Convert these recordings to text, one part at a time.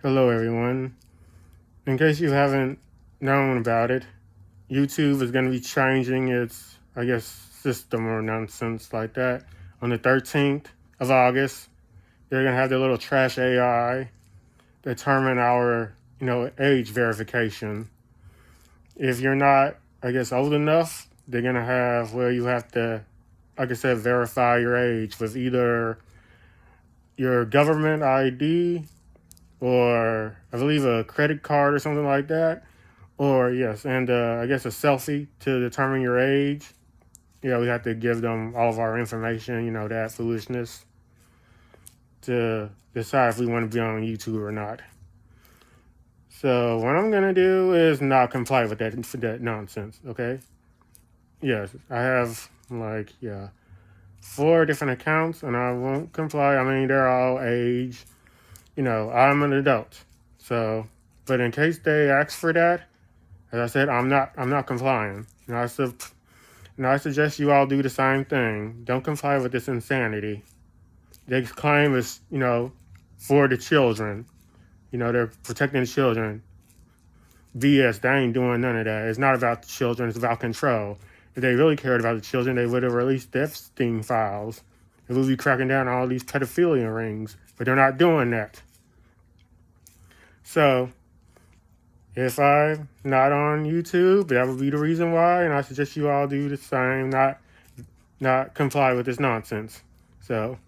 Hello, everyone. In case you haven't known about it, YouTube is going to be changing its, system or nonsense like that on the 13th of August. They're going to have their little trash AI determine our, age verification. If you're not, old enough, they're going to have, you have to, like I said, verify your age with either your government ID or I believe a credit card or something like that. Or yes, and a selfie to determine your age. We have to give them all of our information, that foolishness to decide if we want to be on YouTube or not. So what I'm gonna do is not comply with that nonsense. Okay. Yes, I have 4 different accounts, and I won't comply. I mean, they're all age. I'm an adult. So, but in case they ask for that, as I said, I'm not complying. I suggest you all do the same thing. Don't comply with this insanity. They claim it's, for the children. They're protecting the children. BS, they ain't doing none of that. It's not about the children, it's about control. If they really cared about the children, they would have released Epstein files. They would be cracking down on all these pedophilia rings. But they're not doing that. So, if I'm not on YouTube, that would be the reason why, and I suggest you all do the same, not comply with this nonsense. So,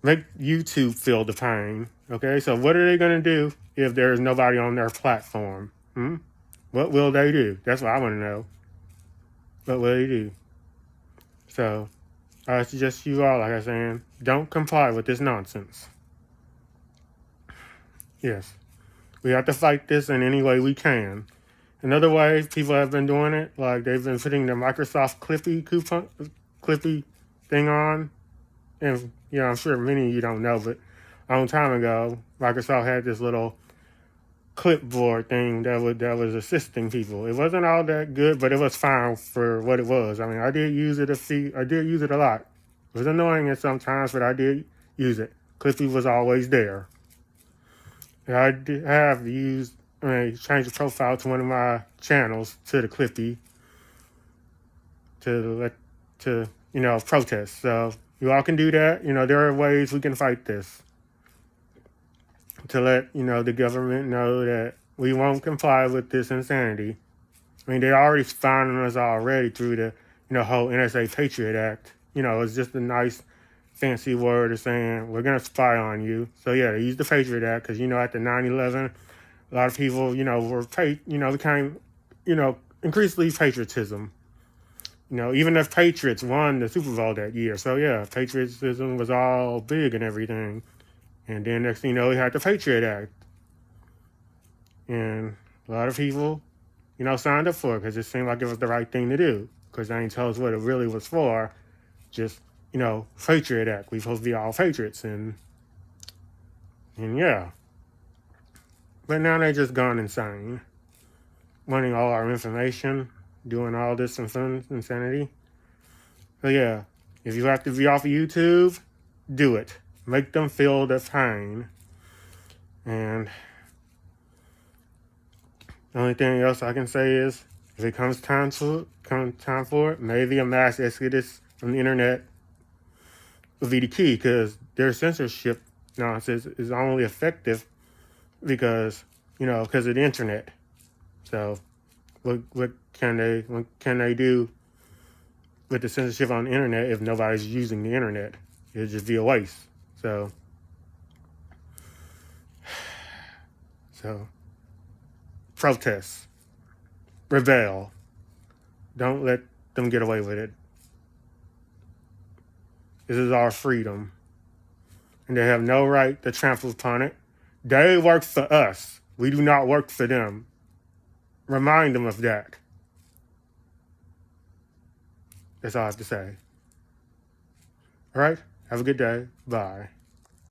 make YouTube feel the pain, okay? So what are they going to do if there's nobody on their platform? What will they do? That's what I want to know. What will they do? So, I suggest you all, like I was saying, don't comply with this nonsense. Yes. We have to fight this in any way we can. Another way people have been doing it, like they've been putting the Microsoft Clippy thing on. And, I'm sure many of you don't know, but a long time ago, Microsoft had this little clipboard thing that was assisting people. It wasn't all that good, but it was fine for what it was. I mean, I did use it a lot. It was annoying at some times, but I did use it. Clippy was always there. I have used, changed the profile to one of my channels to the Clippy to protest. So you all can do that. There are ways we can fight this to let, the government know that we won't comply with this insanity. I mean, they're already spying on us already through the, whole NSA Patriot Act. It's just a nice fancy word of saying we're going to spy on you. So yeah, they use the Patriot Act because, after 9/11, a lot of people, became, increasingly patriotism. Even if Patriots won the Super Bowl that year. So yeah, patriotism was all big and everything. And then next thing you know, we had the Patriot Act. And a lot of people, signed up for it because it seemed like it was the right thing to do. Because they didn't tell us what it really was for. Just, Patriot Act. We're supposed to be all patriots. And yeah. But now they just gone insane. Wanting all our information. Doing all this insanity. So yeah. If you have to be off of YouTube, do it. Make them feel the pain. And the only thing else I can say is, if it comes time for it, maybe a mass exodus from the internet will be the key, because their censorship nonsense is only effective because of the internet. So what can they do with the censorship on the internet if nobody's using the internet? It'll just be a waste. So protest, rebel. Don't let them get away with it. This is our freedom. And they have no right to trample upon it. They work for us. We do not work for them. Remind them of that. That's all I have to say. All right? Have a good day. Bye.